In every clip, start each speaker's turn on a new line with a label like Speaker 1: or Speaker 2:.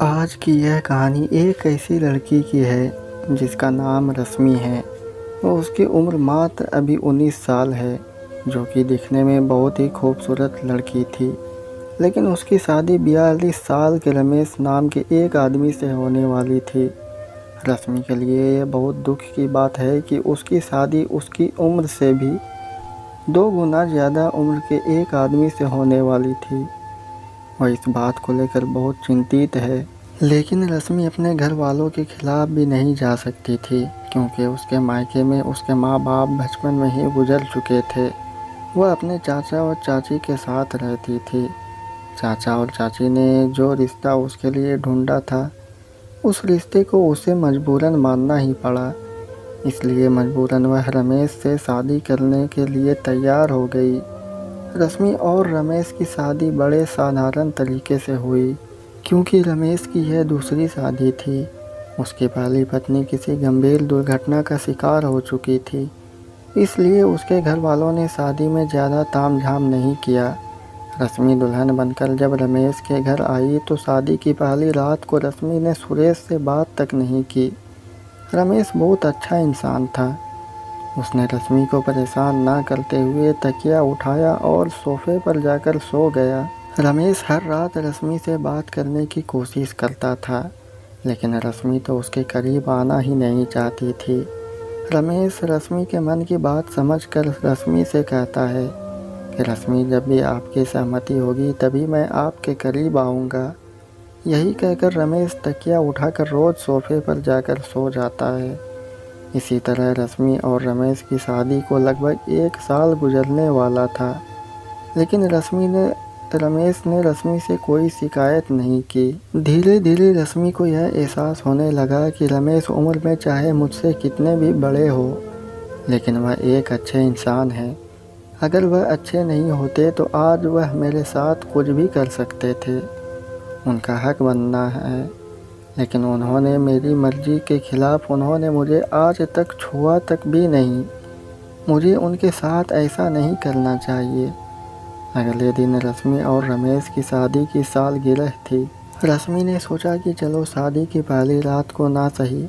Speaker 1: आज की यह कहानी एक ऐसी लड़की की है जिसका नाम रश्मि है। और उसकी उम्र मात्र अभी 19 साल है, जो कि दिखने में बहुत ही खूबसूरत लड़की थी। लेकिन उसकी शादी 42 साल के रमेश नाम के एक आदमी से होने वाली थी। रश्मि के लिए यह बहुत दुख की बात है कि उसकी शादी उसकी उम्र से भी 2 गुना ज़्यादा उम्र के एक आदमी से होने वाली थी। वह इस बात को लेकर बहुत चिंतित है। लेकिन रश्मि अपने घर वालों के खिलाफ भी नहीं जा सकती थी, क्योंकि उसके मायके में उसके माँ बाप बचपन में ही गुजर चुके थे। वह अपने चाचा और चाची के साथ रहती थी। चाचा और चाची ने जो रिश्ता उसके लिए ढूंढा था, उस रिश्ते को उसे मजबूरन मानना ही पड़ा। इसलिए मजबूरन वह रमेश से शादी करने के लिए तैयार हो गई। रश्मि और रमेश की शादी बड़े साधारण तरीके से हुई, क्योंकि रमेश की यह दूसरी शादी थी। उसकी पहली पत्नी किसी गंभीर दुर्घटना का शिकार हो चुकी थी, इसलिए उसके घर वालों ने शादी में ज़्यादा तामझाम नहीं किया। रश्मि दुल्हन बनकर जब रमेश के घर आई तो शादी की पहली रात को रश्मि ने सुरेश से बात तक नहीं की। रमेश बहुत अच्छा इंसान था। उसने रश्मि को परेशान ना करते हुए तकिया उठाया और सोफे पर जाकर सो गया। रमेश हर रात रश्मि से बात करने की कोशिश करता था, लेकिन रश्मि तो उसके करीब आना ही नहीं चाहती थी। रमेश रश्मि के मन की बात समझकर रश्मि से कहता है कि रश्मि, जब भी आपकी सहमति होगी तभी मैं आपके करीब आऊँगा। यही कहकर रमेश तकिया उठाकर रोज़ सोफे पर जाकर सो जाता है। इसी तरह रश्मि और रमेश की शादी को लगभग 1 साल गुजरने वाला था, लेकिन रमेश ने रश्मि से कोई शिकायत नहीं की। धीरे धीरे रश्मि को यह एहसास होने लगा कि रमेश उम्र में चाहे मुझसे कितने भी बड़े हो, लेकिन वह एक अच्छे इंसान है। अगर वह अच्छे नहीं होते तो आज वह मेरे साथ कुछ भी कर सकते थे। उनका हक बनना है, लेकिन उन्होंने मेरी मर्जी के खिलाफ उन्होंने मुझे आज तक छुआ तक भी नहीं। मुझे उनके साथ ऐसा नहीं करना चाहिए। अगले दिन रश्मि और रमेश की शादी की सालगिरह थी। रश्मि ने सोचा कि चलो शादी की पहली रात को ना सही,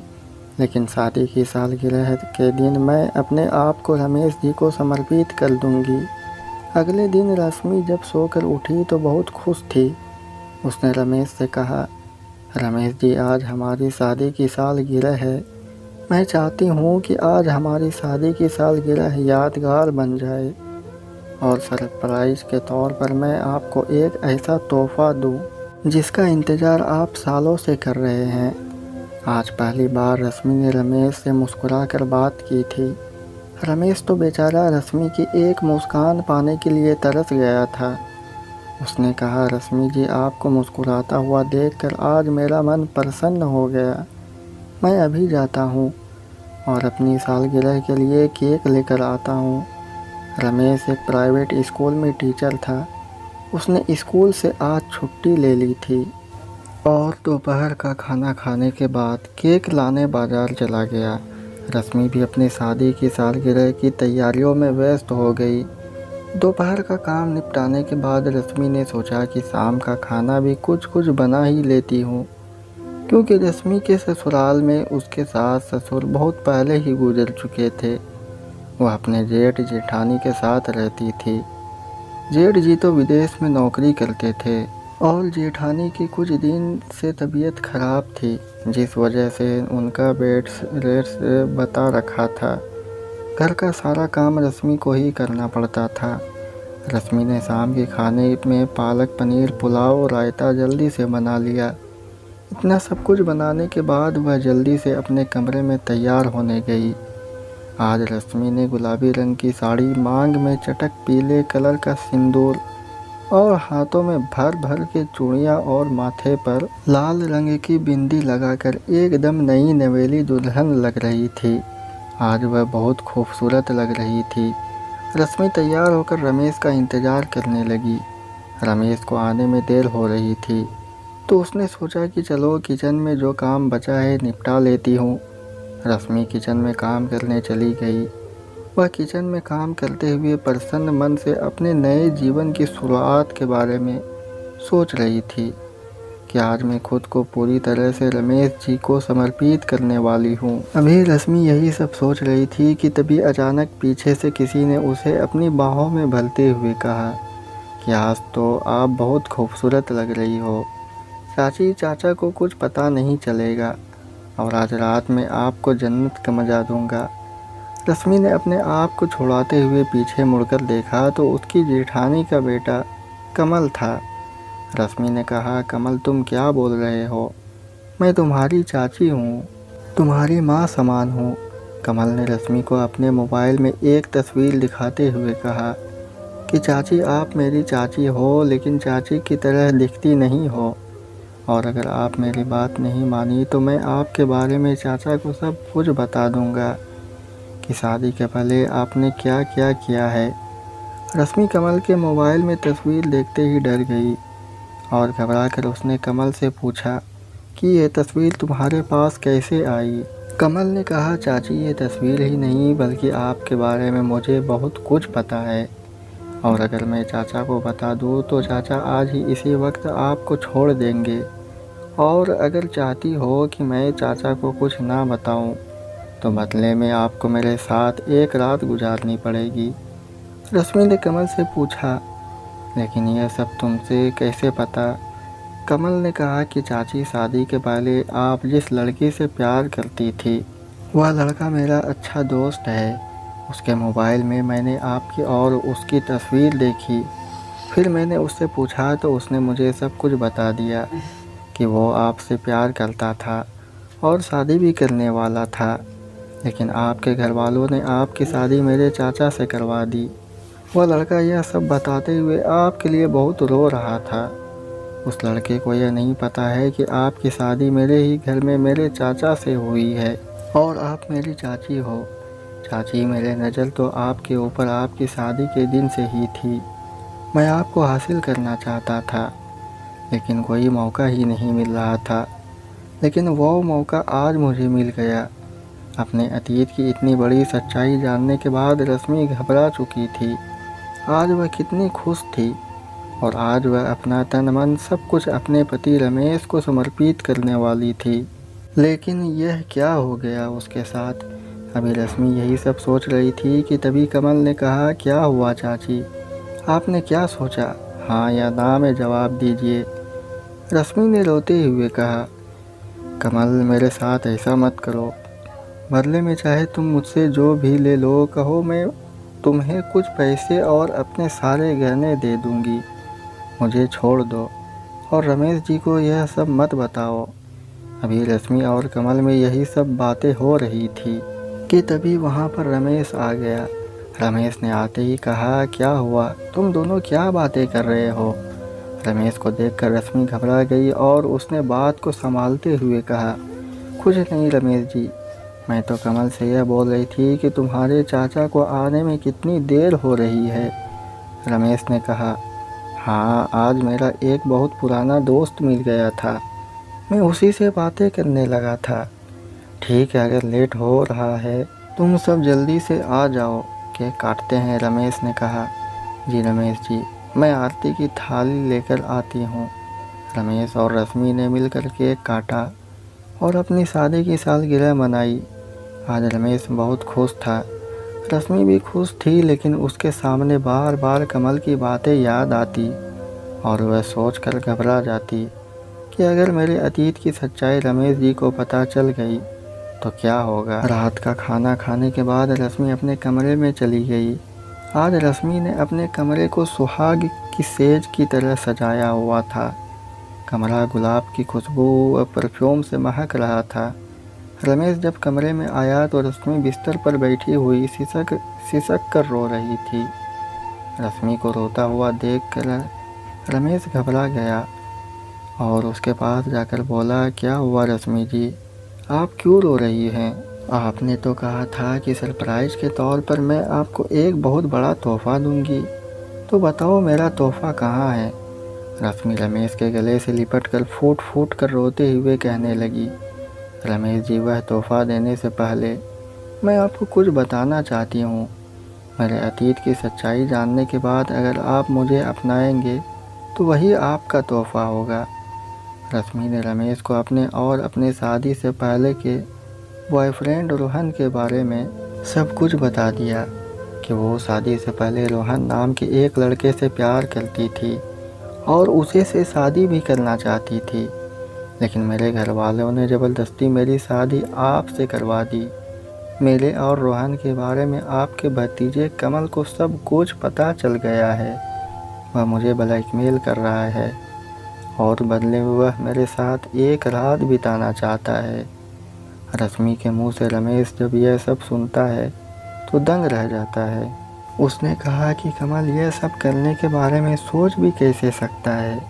Speaker 1: लेकिन शादी की सालगिरह के दिन मैं अपने आप को रमेश जी को समर्पित कर दूंगी। अगले दिन रश्मि जब सोकर उठी तो बहुत खुश थी। उसने रमेश से कहा, रमेश जी, आज हमारी शादी की सालगिरह है। मैं चाहती हूँ कि आज हमारी शादी की सालगिरह यादगार बन जाए, और सरप्राइज के तौर पर मैं आपको एक ऐसा तोहफा दूँ जिसका इंतज़ार आप सालों से कर रहे हैं। आज पहली बार रश्मि ने रमेश से मुस्कुरा कर बात की थी। रमेश तो बेचारा रश्मि की एक मुस्कान पाने के लिए तरस गया था। उसने कहा, रश्मि जी, आपको मुस्कुराता हुआ देखकर आज मेरा मन प्रसन्न हो गया। मैं अभी जाता हूँ और अपनी सालगिरह के लिए केक लेकर आता हूँ। रमेश एक प्राइवेट स्कूल में टीचर था। उसने स्कूल से आज छुट्टी ले ली थी और दोपहर का खाना खाने के बाद केक लाने बाज़ार चला गया। रश्मि भी अपनी शादी की सालगिरह की तैयारियों में व्यस्त हो गई। दोपहर का काम निपटाने के बाद रश्मि ने सोचा कि शाम का खाना भी कुछ कुछ बना ही लेती हूँ, क्योंकि रश्मि के ससुराल में उसके सास ससुर बहुत पहले ही गुजर चुके थे। वह अपने जेठ जेठानी के साथ रहती थी। जेठ जी तो विदेश में नौकरी करते थे और जेठानी की कुछ दिन से तबीयत खराब थी, जिस वजह से उनका बेड रेस्ट बता रखा था। घर का सारा काम रश्मि को ही करना पड़ता था। रश्मि ने शाम के खाने में पालक पनीर, पुलाव और रायता जल्दी से बना लिया। इतना सब कुछ बनाने के बाद वह जल्दी से अपने कमरे में तैयार होने गई। आज रश्मि ने गुलाबी रंग की साड़ी, मांग में चटक पीले कलर का सिंदूर और हाथों में भर भर के चूड़ियाँ और माथे पर लाल रंग की बिंदी लगाकर एकदम नई नवेली दुल्हन लग रही थी। आज वह बहुत खूबसूरत लग रही थी। रश्मि तैयार होकर रमेश का इंतज़ार करने लगी। रमेश को आने में देर हो रही थी, तो उसने सोचा कि चलो किचन में जो काम बचा है निपटा लेती हूँ। रश्मि किचन में काम करने चली गई। वह किचन में काम करते हुए प्रसन्न मन से अपने नए जीवन की शुरुआत के बारे में सोच रही थी। कि आज मैं खुद को पूरी तरह से रमेश जी को समर्पित करने वाली हूँ। अभी रश्मि यही सब सोच रही थी कि तभी अचानक पीछे से किसी ने उसे अपनी बाहों में भरते हुए कहा कि आज तो आप बहुत खूबसूरत लग रही हो। चाची चाचा को कुछ पता नहीं चलेगा और आज रात में आपको जन्नत का मजा दूंगा। रश्मि ने अपने आप को छुड़ाते हुए पीछे मुड़कर देखा तो उसकी जेठानी का बेटा कमल था। रश्मि ने कहा, कमल तुम क्या बोल रहे हो? मैं तुम्हारी चाची हूँ, तुम्हारी माँ समान हूँ। कमल ने रश्मि को अपने मोबाइल में एक तस्वीर दिखाते हुए कहा कि चाची आप मेरी चाची हो, लेकिन चाची की तरह दिखती नहीं हो। और अगर आप मेरी बात नहीं मानी तो मैं आपके बारे में चाचा को सब कुछ बता दूंगा कि शादी के पहले आपने क्या क्या किया है। रश्मि कमल के मोबाइल में तस्वीर देखते ही डर गई और घबराकर उसने कमल से पूछा कि ये तस्वीर तुम्हारे पास कैसे आई। कमल ने कहा, चाची ये तस्वीर ही नहीं बल्कि आपके बारे में मुझे बहुत कुछ पता है और अगर मैं चाचा को बता दूँ तो चाचा आज ही इसी वक्त आपको छोड़ देंगे। और अगर चाहती हो कि मैं चाचा को कुछ ना बताऊं, तो बदले में आपको मेरे साथ एक रात गुजारनी पड़ेगी। रश्मि ने कमल से पूछा, लेकिन यह सब तुमसे कैसे पता? कमल ने कहा कि चाची शादी के पहले आप जिस लड़की से प्यार करती थी वह लड़का मेरा अच्छा दोस्त है। उसके मोबाइल में मैंने आपकी और उसकी तस्वीर देखी। फिर मैंने उससे पूछा तो उसने मुझे सब कुछ बता दिया कि वो आपसे प्यार करता था और शादी भी करने वाला था, लेकिन आपके घर वालों ने आपकी शादी मेरे चाचा से करवा दी। वह लड़का यह सब बताते हुए आपके लिए बहुत रो रहा था। उस लड़के को यह नहीं पता है कि आपकी शादी मेरे ही घर में मेरे चाचा से हुई है और आप मेरी चाची हो। चाची मेरे नज़र तो आपके ऊपर आपकी शादी के दिन से ही थी। मैं आपको हासिल करना चाहता था, लेकिन कोई मौका ही नहीं मिल रहा था। लेकिन वो मौका आज मुझे मिल गया। अपने अतीत की इतनी बड़ी सच्चाई जानने के बाद रश्मि घबरा चुकी थी। आज वह कितनी खुश थी और आज वह अपना तन मन सब कुछ अपने पति रमेश को समर्पित करने वाली थी। लेकिन यह क्या हो गया उसके साथ? अभी रश्मि यही सब सोच रही थी कि तभी कमल ने कहा, क्या हुआ चाची, आपने क्या सोचा? हाँ या ना में जवाब दीजिए। रश्मि ने रोते हुए कहा, कमल मेरे साथ ऐसा मत करो। बदले में चाहे तुम मुझसे जो भी ले लो, कहो मैं तुम्हें कुछ पैसे और अपने सारे गहने दे दूंगी। मुझे छोड़ दो और रमेश जी को यह सब मत बताओ। अभी रश्मि और कमल में यही सब बातें हो रही थी कि तभी वहाँ पर रमेश आ गया। रमेश ने आते ही कहा, क्या हुआ, तुम दोनों क्या बातें कर रहे हो? रमेश को देखकर रश्मि घबरा गई और उसने बात को संभालते हुए कहा, कुछ नहीं रमेश जी, मैं तो कमल से यह बोल रही थी कि तुम्हारे चाचा को आने में कितनी देर हो रही है। रमेश ने कहा, हाँ आज मेरा एक बहुत पुराना दोस्त मिल गया था, मैं उसी से बातें करने लगा था। ठीक है, अगर लेट हो रहा है तुम सब जल्दी से आ जाओ, केक काटते हैं। रमेश ने कहा, जी रमेश जी, मैं आरती की थाली लेकर आती हूँ। रमेश और रश्मि ने मिलकर केक काटा और अपनी शादी की सालगिरह मनाई। आज रमेश बहुत खुश था, रश्मि भी खुश थी, लेकिन उसके सामने बार बार कमल की बातें याद आती और वह सोचकर घबरा जाती कि अगर मेरे अतीत की सच्चाई रमेश जी को पता चल गई तो क्या होगा। रात का खाना खाने के बाद रश्मि अपने कमरे में चली गई। आज रश्मि ने अपने कमरे को सुहाग की सेज की तरह सजाया हुआ था। कमरा गुलाब की खुशबू व परफ्यूम से महक रहा था। रमेश जब कमरे में आया तो रश्मि बिस्तर पर बैठी हुई सिसक कर रो रही थी। रश्मि को रोता हुआ देखकर रमेश घबरा गया और उसके पास जाकर बोला, क्या हुआ रश्मि जी, आप क्यों रो रही हैं? आपने तो कहा था कि सरप्राइज़ के तौर पर मैं आपको एक बहुत बड़ा तोहफ़ा दूंगी, तो बताओ मेरा तोहफ़ा कहाँ है? रश्मि रमेश के गले से लिपट कर फूट फूट कर रोते हुए कहने लगी, रमेश जी वह तोहफ़ा देने से पहले मैं आपको कुछ बताना चाहती हूँ। मेरे अतीत की सच्चाई जानने के बाद अगर आप मुझे अपनाएंगे तो वही आपका तोहफ़ा होगा। रश्मि ने रमेश को अपने शादी से पहले के बॉयफ्रेंड रोहन के बारे में सब कुछ बता दिया कि वो शादी से पहले रोहन नाम के एक लड़के से प्यार करती थी और उसे से शादी भी करना चाहती थी, लेकिन मेरे घर वालों ने ज़बरदस्ती मेरी शादी आपसे करवा दी। मेरे और रोहन के बारे में आपके भतीजे कमल को सब कुछ पता चल गया है। वह मुझे ब्लैकमेल कर रहा है और बदले में वह मेरे साथ एक रात बिताना चाहता है। रश्मि के मुंह से रमेश जब यह सब सुनता है तो दंग रह जाता है। उसने कहा कि कमल यह सब करने के बारे में सोच भी कैसे सकता है,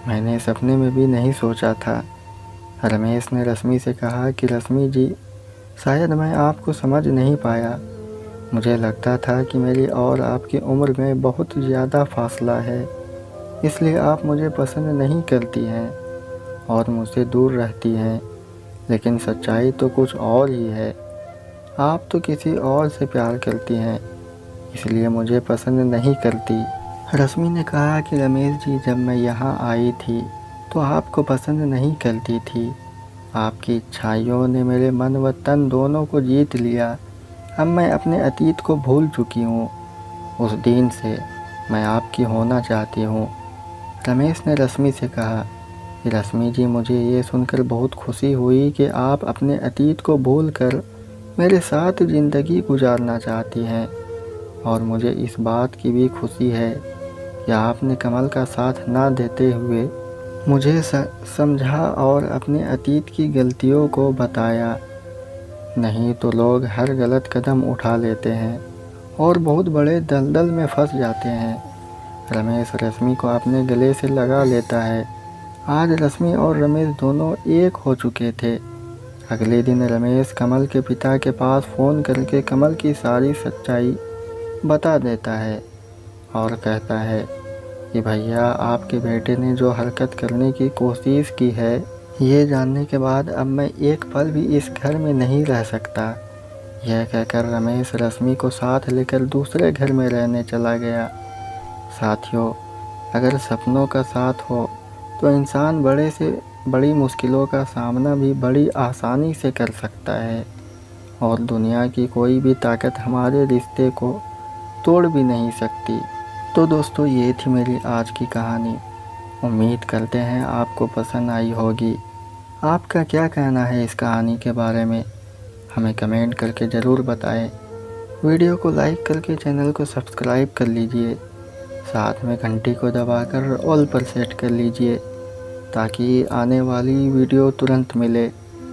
Speaker 1: मैंने सपने में भी नहीं सोचा था। रमेश ने रश्मि से कहा कि रश्मि जी, शायद मैं आपको समझ नहीं पाया। मुझे लगता था कि मेरी और आपकी उम्र में बहुत ज़्यादा फासला है, इसलिए आप मुझे पसंद नहीं करती हैं और मुझसे दूर रहती हैं, लेकिन सच्चाई तो कुछ और ही है। आप तो किसी और से प्यार करती हैं, इसलिए मुझे पसंद नहीं करती। रश्मि ने कहा कि रमेश जी, जब मैं यहाँ आई थी तो आपको पसंद नहीं करती थी। आपकी इच्छाइयों ने मेरे मन व तन दोनों को जीत लिया। अब मैं अपने अतीत को भूल चुकी हूँ। उस दिन से मैं आपकी होना चाहती हूँ। रमेश ने रश्मि से कहा कि रश्मि जी, मुझे ये सुनकर बहुत खुशी हुई कि आप अपने अतीत को भूलकर मेरे साथ ज़िंदगी गुजारना चाहती हैं, और मुझे इस बात की भी खुशी है कि आपने कमल का साथ ना देते हुए मुझे समझा और अपने अतीत की गलतियों को बताया। नहीं तो लोग हर गलत कदम उठा लेते हैं और बहुत बड़े दलदल में फंस जाते हैं। रमेश रश्मि को अपने गले से लगा लेता है। आज रश्मि और रमेश दोनों एक हो चुके थे। अगले दिन रमेश कमल के पिता के पास फ़ोन करके कमल की सारी सच्चाई बता देता है और कहता है कि भैया, आपके बेटे ने जो हरकत करने की कोशिश की है, ये जानने के बाद अब मैं एक पल भी इस घर में नहीं रह सकता। यह कहकर रमेश रश्मि को साथ लेकर दूसरे घर में रहने चला गया। साथियों, अगर सपनों का साथ हो तो इंसान बड़े से बड़ी मुश्किलों का सामना भी बड़ी आसानी से कर सकता है, और दुनिया की कोई भी ताकत हमारे रिश्ते को तोड़ भी नहीं सकती। तो दोस्तों, ये थी मेरी आज की कहानी। उम्मीद करते हैं आपको पसंद आई होगी। आपका क्या कहना है इस कहानी के बारे में, हमें कमेंट करके ज़रूर बताएं। वीडियो को लाइक करके चैनल को सब्सक्राइब कर लीजिए, साथ में घंटी को दबाकर ऑल पर सेट कर लीजिए ताकि आने वाली वीडियो तुरंत मिले।